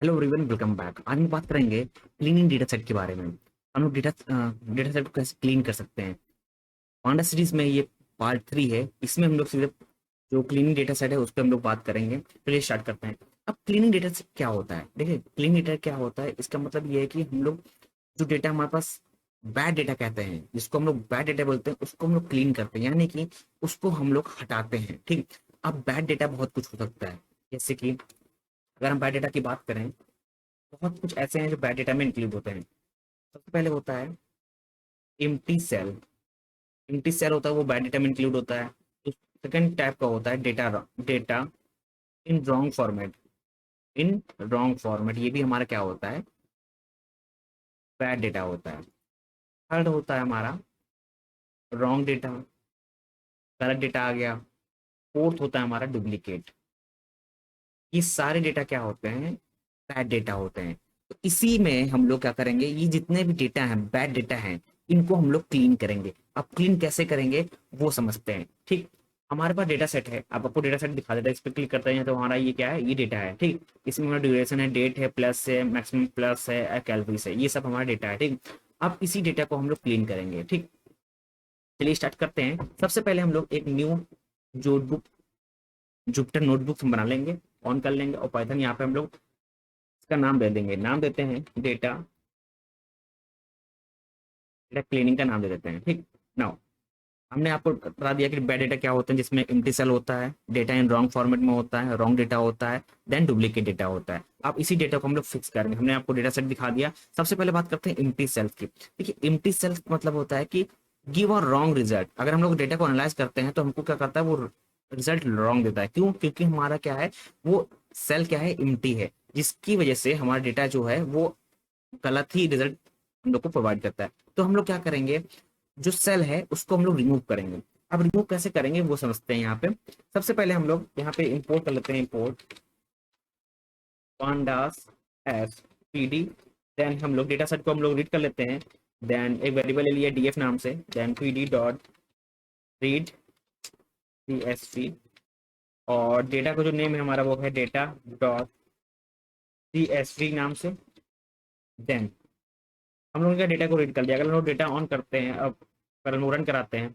Hello everyone, welcome back. आज हम बात करेंगे क्लीनिंग डेटा सेट के बारे में। हम लोग डेटा सेट को कैसे क्लीन कर सकते हैं। पांडा सीरीज में ये पार्ट 3 है। इसमें हम लोग सिर्फ जो क्लीनिंग डेटा सेट है उस पर हम लोग बात करेंगे। चलिए स्टार्ट करते हैं। अब क्लीनिंग डेटा सेट क्या होता है, देखिए क्लीनिंग डेटा क्या होता है, इसका मतलब ये है कि हम लोग जो डेटा हमारे पास बैड डेटा कहते हैं, जिसको हम लोग बैड डेटा बोलते हैं, उसको हम लोग क्लीन करते हैं, यानी कि उसको हम लोग हटाते हैं। ठीक। अब बैड डेटा बहुत कुछ हो सकता है, जैसे कि अगर हम बैड डेटा की बात करें, बहुत कुछ ऐसे हैं जो बैड डेटा में इंक्लूड होते हैं। सबसे पहले होता है एम्प्टी सेल। एम्प्टी सेल होता है वो बैड डेटा में इंक्लूड होता है। तो सेकंड टाइप का होता है data data in wrong format. In wrong format ये भी हमारा क्या होता है, बैड डेटा होता है। थर्ड होता है हमारा रॉन्ग डेटा, गलत डेटा आ गया। फोर्थ होता है हमारा डुप्लीकेट। ये सारे डेटा क्या होते हैं, बैड डेटा होते हैं। तो इसी में हम लोग क्या करेंगे, ये जितने भी डेटा हैं बैड डेटा हैं, इनको हम लोग क्लीन करेंगे। अब क्लीन कैसे करेंगे वो समझते हैं। ठीक। हमारे पास डेटा सेट है, अब आपको डेटा सेट दिखा देता है। इस पर क्लिक करते हैं तो हमारा ये क्या है, ये डेटा है। ठीक। इसमें हमारा ड्यूरेशन है, डेट है, प्लस है, मैक्सिमम प्लस है, कैलोरीज है, ये सब हमारा डेटा है। ठीक। अब इसी डेटा को हम लोग क्लीन करेंगे। ठीक। चलिए स्टार्ट करते हैं। सबसे पहले हम लोग एक न्यू नोटबुक, जुपिटर नोटबुक हम बना लेंगे, ऑन कर लेंगे, और पाइथन यहाँ पे हम लोग इसका नाम दे देंगे। नाम देते हैं डेटा, डेटा क्लीनिंग का नाम दे देते हैं। ठीक। नाउ हमने आपको बता दिया कि बैड डेटा क्या होते हैं, जिसमें एम्प्टी सेल होता है, डेटा इन रॉन्ग फॉर्मेट में होता है, रॉन्ग डेटा होता है, देन डुप्लीकेट डेटा होता है। अब इसी डेटा को हम लोग फिक्स करेंगे। हमने आपको डेटा सेट दिखा दिया। सबसे पहले बात करते हैं एम्प्टी सेल्स की। देखिए एम्प्टी सेल्स मतलब होता है कि गिव अ रॉन्ग रिजल्ट। अगर हम लोग डेटा को एनालाइज करते हैं तो हमको क्या करता है, वो रिजल्ट रॉन्ग देता है। क्यों? क्योंकि हमारा क्या है, वो सेल क्या है, एम्प्टी है, जिसकी वजह से हमारा डेटा जो है वो गलत ही रिजल्ट हम लोग को प्रोवाइड करता है। तो हम लोग क्या करेंगे, जो सेल है उसको हम लोग रिमूव करेंगे। अब रिमूव कैसे करेंगे वो समझते हैं यहाँ पे। सबसे पहले हम लोग यहाँ पे इंपोर्ट कर लेते हैं, import pandas as P D. Then हम लोग डेटा सेट को हम लोग रीड कर लेते हैं। देन एक वेरिएबल ले लिया डीएफ नाम से, then P D dot read CSV, और डेटा का जो नेम है हमारा वो है डेटा डॉट सीएसवी नाम से। देन हम लोग क्या डेटा को रीड कर लिया। अगर हम लोग डेटा ऑन करते हैं, अब अगर हम रन कराते हैं,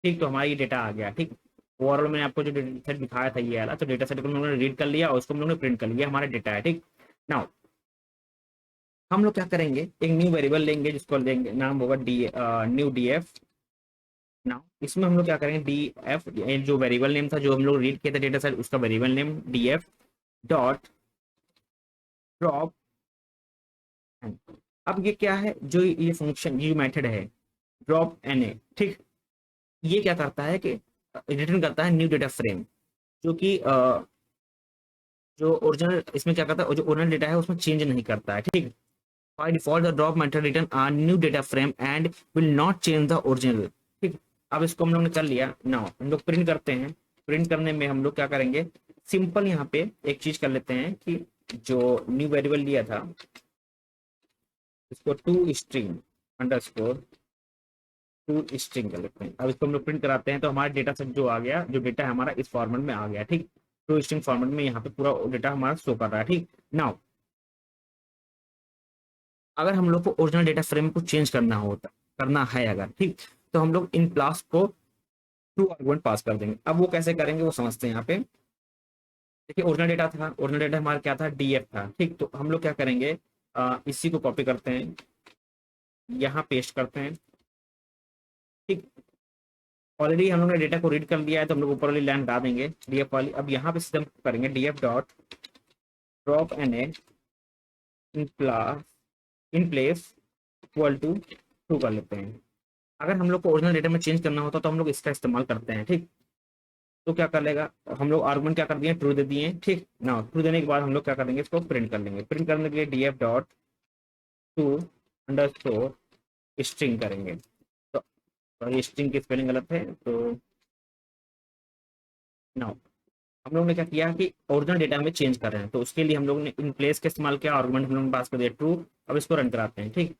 ठीक, तो हमारा ये डेटा आ गया। ठीक। ओवरऑल मैंने आपको जो डेटा सेट दिखाया था ये वाला, तो डेटा सेट को हम लोगों ने रीड कर लिया और उसको हम लोगों ने प्रिंट कर लिया, हमारा डेटा है। ठीक। नाउ हम लोग क्या करेंगे, एक न्यू वेरिएबल लेंगे जिसको लेंगे नाम होगा D, new D F. Now इसमें हम लोग क्या करेंगे, डी एफ, जो वेरिएबल नेम था जो हम लोग रीड किया था डेटा सेट, उसका variable name D F dot drop. अब ये क्या है, जो ये फंक्शन, ये मेथड है ड्रॉप एन ए। ठीक। ये क्या करता है कि रिटर्न करता है न्यू डेटा फ्रेम, जो कि जो ओरिजिनल इसमें क्या करता है, जो ओरिजिनल डेटा है उसमें चेंज नहीं करता है। ठीक। By default the drop method return a new data frame and will not change the original. ठीक। अब इसको हम लोग ने कर लिया। नाउ हम लोग प्रिंट करते हैं। प्रिंट करने में हम लोग क्या करेंगे, सिंपल यहाँ पे एक चीज कर लेते हैं कि जो न्यू वेरिएबल लिया था इसको to string underscore to string कर लेते हैं। अब इसको हम लोग प्रिंट कराते हैं तो हमारा डेटा सेट जो आ गया, जो डेटा है हमारा इस फॉर्मेट में आ गया। ठीक। टू स्ट्रिंग फॉर्मेट में यहाँ पे पूरा डेटा हमारा शो कर रहा है। ठीक। नाउ अगर हम लोग को ओरिजिनल डेटा फ्रेम को चेंज करना होता, करना है अगर, ठीक, तो हम लोग इन क्लास को टू आर्गुमेंट पास कर देंगे। अब वो कैसे करेंगे वो समझते हैं यहाँ पे। देखिए ओरिजिनल डेटा था, ओरिजिनल डेटा हमारा क्या था, डीएफ था। ठीक। तो हम लोग क्या करेंगे, इसी को कॉपी करते हैं, यहाँ पेस्ट करते हैं। ठीक। ऑलरेडी हम लोग ने डेटा को रीड कर लिया है तो हम लोग ऊपर वाली लाइन हटा देंगे डीएफ वाली। अब यहाँ पे सिस्टम करेंगे DF dot drop N A in class in place equal to true कर लेते हैं। अगर हम लोग को ओरिजिनल डेटा में चेंज करना होता तो हम लोग इसका इस्तेमाल करते हैं। ठीक। तो क्या कर लेगा, हम लोग आर्गुमेंट क्या कर दिए, ट्रू दे दिए। ठीक ना, ट्रू देने के बाद हम लोग क्या करेंगे, इसको प्रिंट कर लेंगे। प्रिंट करने के लिए DF dot to underscore string करेंगे। तो ये स्ट्रिंग की स्पेलिंग गलत है, तो ना, हम लोग ने क्या किया कि ओरिजिनल डेटा में चेंज कर रहे हैं, तो उसके लिए हम लोग ने इन प्लेस का इस्तेमाल किया, आर्गुमेंट हम लोग ने पास कर दिया ट्रू। अब इसको रन कराते हैं। ठीक।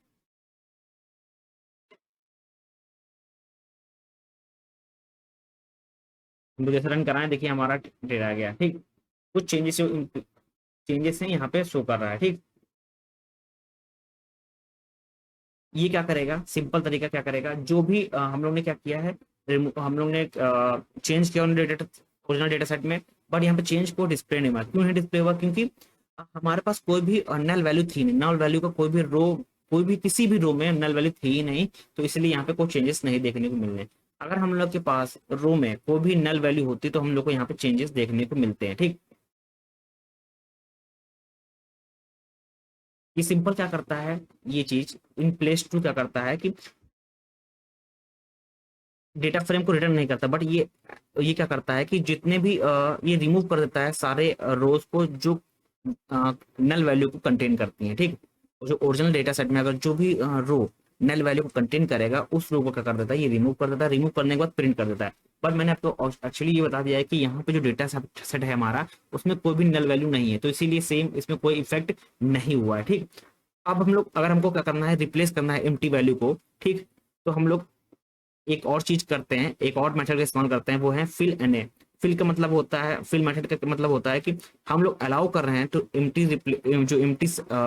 हम लोग जैसे रन कराएं, देखिए हमारा डेटा आ गया। ठीक। कुछ चेंजेस चेंजेस हैं यहाँ पे शो कर रहा है। ठीक, ये क्या करेगा, सिंपल तरीका क्या करेगा, जो भी हम लोग ने क्या किया है, हम लोग ने चेंज किया डेटा, ओरिजिनल डेटा सेट में, बट यहाँ पे चेंज को डिस्प्ले नहीं हुआ। क्यों नहीं डिस्प्ले हुआ, क्योंकि हमारे पास कोई भी नल वैल्यू थी नहीं, नल वैल्यू का कोई भी रो, कोई भी किसी भी रो में नल वैल्यू थी ही नहीं, तो इसलिए यहाँ पे कोई चेंजेस नहीं देखने को मिलने। अगर हम लोग के पास रो में कोई भी नल वैल्यू होती तो हम लोग को यहाँ पे चेंजेस देखने को मिलते हैं। ठीक, ये सिंपल क्या करता है, ये चीज इन प्लेस टू क्या करता है कि डेटा फ्रेम को रिटर्न नहीं करता, बट ये क्या करता है कि जितने भी ये रिमूव कर देता है सारे रोज को जो नल वैल्यू को कंटेन करती हैं। ठीक, जो ओरिजिनल डेटा सेट में अगर जो भी रो नल वैल्यू को कंटेन करेगा उस रो को क्या कर देता है, ये रिमूव कर देता है, रिमूव करने के बाद प्रिंट कर देता है। बट मैंने आपको एक्चुअली ये बता दिया है कि यहाँ पे जो डेटा सेट है हमारा, उसमें कोई भी नल वैल्यू नहीं है, तो इसीलिए सेम इसमें कोई इफेक्ट नहीं हुआ है। ठीक, अब हम लोग अगर हमको क्या करना है, रिप्लेस करना है एम्प्टी वैल्यू को। ठीक, तो हम लोग एक और चीज करते हैं, एक और मेथड का इस्तेमाल करते हैं, वो है फिल एन ए। फिल का मतलब होता है, फिल मेथड का मतलब होता है कि हम लोग अलाउ कर रहे हैं तो एम्प्टी, जो एम्प्टी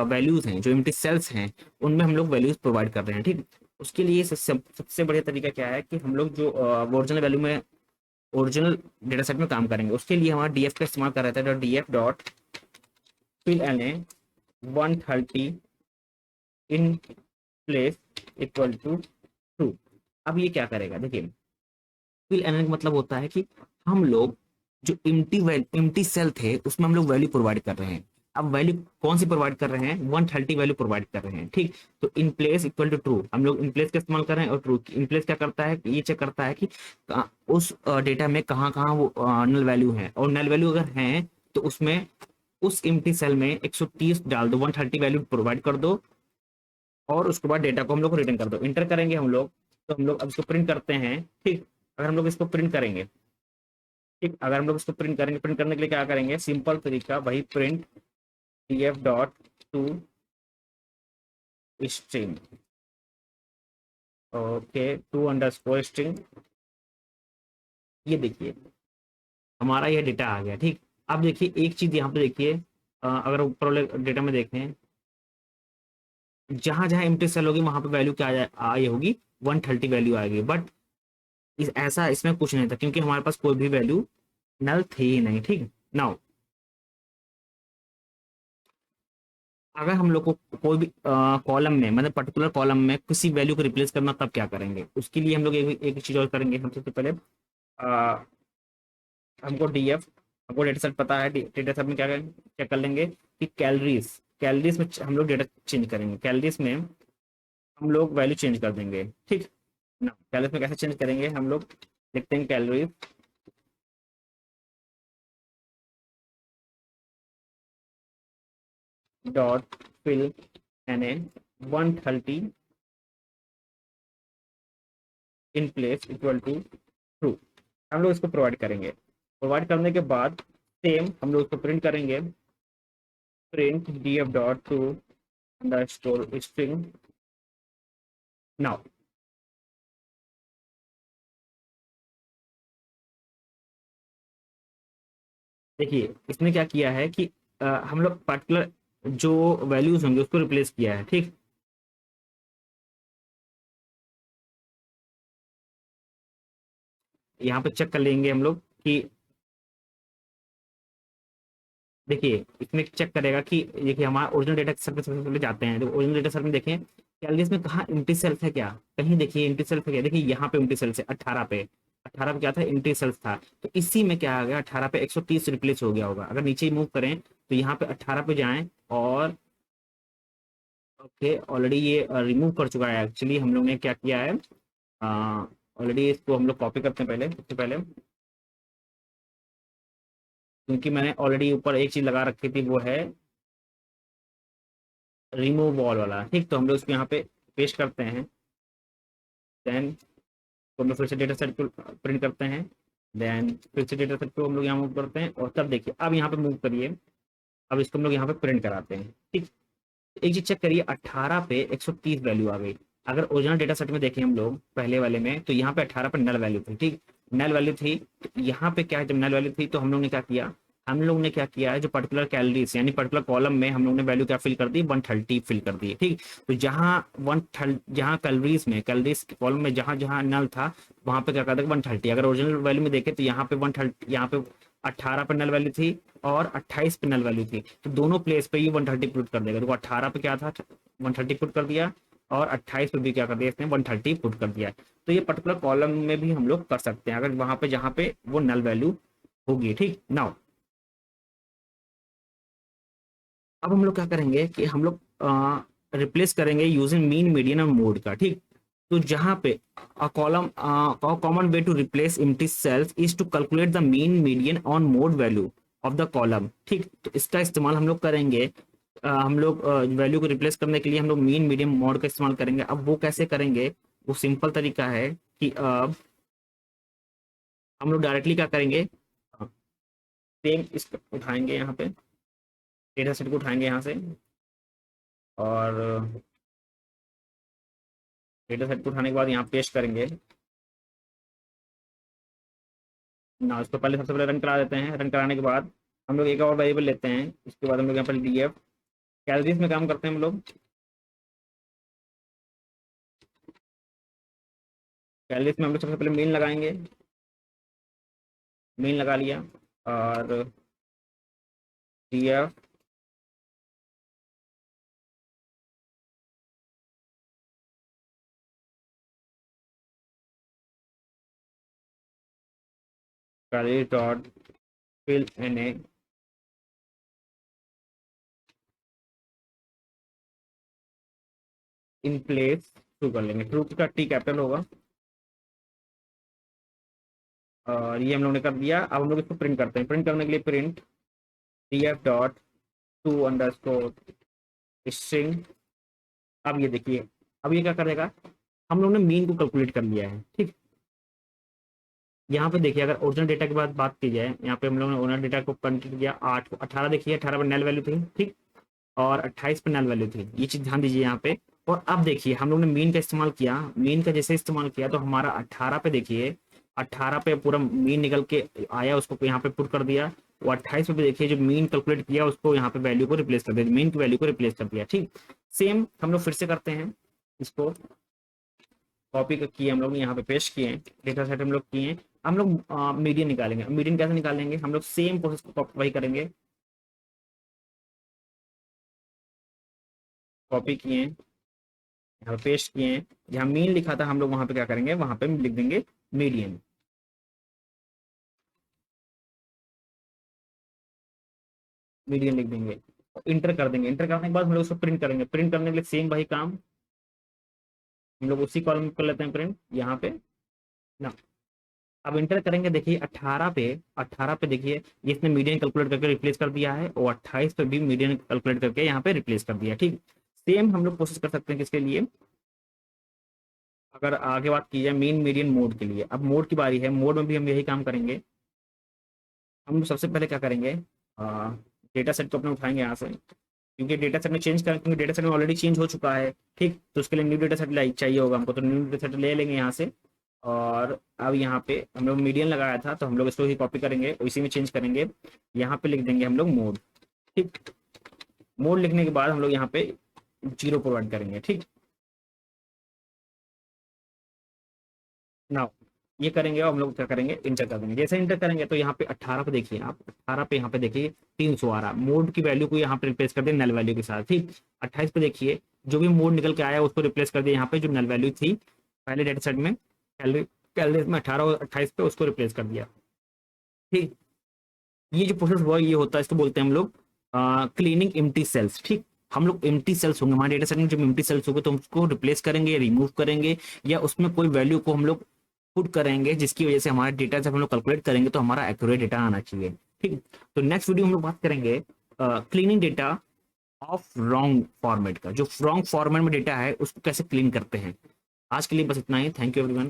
वैल्यूज हैं, जो एम्प्टी सेल्स हैं, उनमें हम लोग वैल्यूज प्रोवाइड कर रहे हैं। ठीक, उसके लिए सबसे बढ़िया तरीका क्या है कि हम लोग जो ओरिजिनल वैल्यू में, ओरिजिनल डेटा सेट में काम करेंगे, उसके लिए हमारा डीएफ का इस्तेमाल कर रहे थे, D F dot fill N A 130 in place equal to true. अब ये क्या करेगा, देखिए फिल एन का मतलब होता है कि हम लोग जो एम्प्टी सेल थे उसमें हम लोग वैल्यू प्रोवाइड कर रहे हैं। अब वैल्यू कौन सी प्रोवाइड कर रहे हैं, 130 वैल्यू प्रोवाइड कर रहे हैं। ठीक, तो in place equal to true, हम लोग इन प्लेस का इस्तेमाल कर रहे हैं, और ट्रू इन प्लेस क्या करता है, ये चेक करता है कि उस डेटा में कहाँ कहाँ वो नल वैल्यू है, और नल वैल्यू अगर है तो उसमें उस एम्प्टी सेल में 130 डाल दो, 130 वैल्यू प्रोवाइड कर दो, और उसके बाद डेटा को हम लोग रिटर्न कर दो। इंटर करेंगे हम लोग, तो हम लोग अब इसको प्रिंट करते हैं। ठीक, अगर हम लोग इसको प्रिंट करेंगे, ठीक, अगर हम लोग इसको प्रिंट करेंगे, प्रिंट करने के लिए क्या करेंगे, सिंपल तरीका वही print df dot to string, okay, to underscore string. ये देखिए हमारा ये डेटा आ गया। ठीक, अब देखिए एक चीज यहाँ पे देखिए, अगर ऊपर वाले डेटा में देखें, जहां जहां एम्प्टी सेल होगी वहां पे वैल्यू क्या आई होगी, 130 वैल्यू आएगी। बट ऐसा इसमें कुछ नहीं था, क्योंकि हमारे पास कोई भी वैल्यू नल थी ही नहीं। ठीक, नाउ अगर हम लोग को कोई भी कॉलम में, मतलब पर्टिकुलर कॉलम में किसी वैल्यू को रिप्लेस करना, तब क्या करेंगे, उसके लिए हम लोग एक चीज और करेंगे। हम सबसे पहले हमको डीएफ, हमको डेटा सेट पता है, डेटा सेट में क्या करेंगे, क्या कर लेंगे कि कैलोरीज, कैलोरीज में हम लोग डेटा चेंज करेंगे, कैलोरीज में हम लोग वैल्यू चेंज कर देंगे। ठीक ना, कैलोरीज में कैसे चेंज करेंगे, हम लोग लिखते हैं calories dot fill N A 130 in place equal to true. हम लोग इसको प्रोवाइड करेंगे, प्रोवाइड करने के बाद सेम हम लोग इसको प्रिंट करेंगे, print df dot to underscore string. Now देखिए इसने क्या किया है कि हम लोग पर्टिकुलर जो वैल्यूज होंगे उसको रिप्लेस किया है। ठीक, यहाँ पे चेक कर लेंगे हम लोग कि देखिए इसमें चेक करेगा कि देखिए हमारा ओरिजिनल डेटा सेट पे सबसे पहले जाते हैं, तो ओरिजिनल डेटा सेट में देखें कैलोरीज में कहाँ एम्प्टी सेल्स है क्या, कहीं देखिए एम्प्टी सेल्स है क्या, देखिए यहाँ पे एम्प्टी सेल्स है 18 पे, 18 पे क्या था, एम्प्टी सेल्स था, तो इसी में क्या आ गया, 18 पे 130 रिप्लेस हो गया होगा। अगर नीचे ही मूव करें तो यहाँ पे 18 पे जाएं, और ओके ऑलरेडी ये रिमूव कर चुका है। एक्चुअली हम लोग ने क्या किया है, ऑलरेडी इसको हम लोग कॉपी करते हैं पहले, सबसे पहले, क्योंकि मैंने ऑलरेडी ऊपर एक चीज लगा रखी थी, वो है रिमूव ऑल वाला। ठीक, तो हम लोग इसको यहाँ पे पेस्ट करते हैं, देन तो हम लोग फिर से डेटा सेट को प्रिंट करते हैं, देन फिर से डेटा सेट को हम लोग यहाँ मूव करते हैं, और तब देखिए अब यहाँ पे मूव करिए, अब इसको हम लोग यहाँ पे प्रिंट कराते हैं। ठीक, एक चीज चेक करिए, 18 पे 130 वैल्यू आ गई। अगर ओरिजिनल डेटा सेट में देखें हम लोग पहले वाले में, तो यहाँ पे 18 पे नल वैल्यू थी। ठीक, नल वैल्यू थी, तो यहाँ पे क्या है, जब नल वैल्यू थी तो हम लोग ने क्या किया, हम लोग ने क्या किया है, जो पर्टिकुलर कैलोरीज यानी पर्टिकुलर कॉलम में हम लोग ने वैल्यू क्या फिल कर दी, 130 फिल कर दी है, ठीक। तो जहाँ कैलोरीज में, कैलोरीज कॉलम में जहां जहां नल था वहां पे क्या कर देगा 130। अगर ओरिजिनल वैल्यू में देखे तो यहाँ पे 130, यहाँ पे 18 पे नल वैल्यू थी और 28 पे नल वैल्यू थी, तो दोनों प्लेस पे ये 130 पुट कर देगा। देखो 18 पे क्या था, 130 पुट कर दिया, और 28 पे भी क्या कर दिया इसने, 130 पुट कर दिया। तो ये पर्टिकुलर कॉलम में भी हम लोग कर सकते हैं, अगर वहां पे जहां पे वो नल वैल्यू होगी, ठीक। नाउ अब हम लोग क्या करेंगे कि हम लोग रिप्लेस करेंगे यूजिंग मीन, मीडियन और मोड का, ठीक। तो जहां पे common way to replace empty cells is to calculate the mean, median on mode value of the column, ठीक। तो इसका इस्तेमाल हम लोग करेंगे, हम लोग वैल्यू को रिप्लेस करने के लिए हम लोग मीन, मीडियन, मोड का इस्तेमाल करेंगे। अब वो कैसे करेंगे, वो सिंपल तरीका है कि अब हम लोग डायरेक्टली क्या करेंगे, सेम इसको उठाएंगे, यहाँ पे डेटा सेट को उठाएंगे यहाँ से, और डेटा सेट को उठाने के बाद यहाँ पेस्ट करेंगे ना। इसको पहले सबसे पहले रन करा देते हैं। रन कराने के बाद हम लोग एक और वेरिएबल लेते हैं, इसके बाद हम लोग यहाँ पर df कैलोरीज में काम करते हैं हम लोग। कैलोरीज में हम लोग सबसे पहले मीन लगाएंगे, मीन लगा लिया, और df calorie dot fill na in place शुरू कर लेंगे। ट्रू का टी कैपिटल होगा, और ये हम लोग ने कर दिया। अब हम लोग इसको प्रिंट करते हैं। प्रिंट करने के लिए print df dot to underscore string. अब ये देखिए, अब ये क्या करेगा, हम लोग ने मीन को कैलकुलेट कर लिया है, ठीक। यहाँ पे देखिए, अगर ओरिजिनल डेटा की बात की जाए, यहाँ पे हम लोगों ने ओरिजिनल डेटा को कंप्लीट किया 18 देखिए, 18 पर नल वैल्यू थी, ठीक, और 28 पर नल वैल्यू थी। ये चीज ध्यान दीजिए यहाँ पे। और अब देखिए हम लोग ने मीन का इस्तेमाल किया, मीन का जैसे इस्तेमाल किया तो हमारा 18 पे देखिए, 18 पे पूरा मीन निकल के आया, उसको यहाँ पे पुट कर दिया। वो 28 पे भी देखिए जो मीन कैलकुलेट किया उसको यहाँ पे वैल्यू को रिप्लेस कर दिया, मीन की वैल्यू को रिप्लेस कर दिया, ठीक। सेम हम लोग फिर से करते हैं, इसको कॉपी किए हम लोग, यहाँ पे पेस्ट किए, डेटा सेट हम लोग किए। हम लोग मीडियन निकालेंगे। मीडियन कैसे निकालेंगे, हम लोग सेम प्रोसेस को वही करेंगे, कॉपी किए, यहाँ पे पेस्ट किए, जहाँ मीन लिखा था हम लोग वहां पे क्या करेंगे, वहां पे लिख देंगे मीडियन, मीडियन लिख देंगे, इंटर कर देंगे। इंटर करने के बाद हम लोग उसको प्रिंट करेंगे। प्रिंट करने के लिए सेम वही काम, हम लोग उसी कॉलम कर लेते हैं प्रिंट यहाँ पे ना। अब इंटर करेंगे, देखिए 18 पे देखिए ये इसने मीडियन कैलकुलेट करके रिप्लेस कर दिया है, और 28 पे भी मीडियन कैलकुलेट करके यहाँ पे रिप्लेस कर दिया, ठीक। सेम हम लोग कोशिश कर सकते हैं किसके लिए, अगर आगे बात की जाए मीन, मीडियन, मोड के लिए। अब मोड की बारी है, मोड में भी हम यही काम करेंगे। हम सबसे पहले क्या करेंगे, डेटा सेट को अपने उठाएंगे यहाँ से, क्योंकि डेटा सेट में चेंज कर, क्योंकि डेटा सेट में ऑलरेडी चेंज हो चुका है, ठीक। तो उसके लिए न्यू डेटा सेट चाहिए होगा हमको, तो न्यू डेटा सेट ले लेंगे यहाँ से। और अब यहाँ पे हम लोग मीडियन लगाया था, तो हम लोग इसको ही कॉपी करेंगे, इसी में चेंज करेंगे। यहाँ पे लिख देंगे हम लोग मोड, ठीक। मोड लिखने के बाद हम लोग यहाँ पे 0 प्रोवाइड करेंगे, ठीक। नाउ ये करेंगे और हम लोग क्या करेंगे, इंटर कर देंगे। जैसे इंटर करेंगे तो यहाँ पे 18 पे देखिए आप, 18 पे यहाँ पे देखिए 300 आ रहा। मोड की वैल्यू को यहाँ पे रिप्लेस कर दिया नल वैल्यू के साथ, ठीक। 28 पे देखिए जो भी मोड निकल के आया उसको रिप्लेस कर दिया यहाँ पे जो नल वैल्यू थी पहले डेटा सेट में, कैलोरीज में 18 और 28 पे उसको रिप्लेस कर दिया, ठीक। ये जो प्रोसेस हुआ ये होता है, इसको बोलते हैं हम लोग क्लीनिंग एम्प्टी सेल्स, ठीक। हम लोग एम्प्टी सेल्स होंगे हमारे डेटा सेट में, जब एम्प्टी सेल्स होंगे तो हम उसको रिप्लेस करेंगे, रिमूव करेंगे, या उसमें कोई वैल्यू को हम लोग पुट करेंगे जिसकी वजह से हमारा डेटा जब हम लोग कैलकुलेट करेंगे तो हमारा एक्यूरेट डेटा आना चाहिए, ठीक। तो नेक्स्ट वीडियो हम लोग बात करेंगे cleaning data of wrong format का, जो रॉन्ग फॉर्मेट में डेटा है उसको कैसे क्लीन करते हैं। आज के लिए बस इतना ही। Thank you everyone.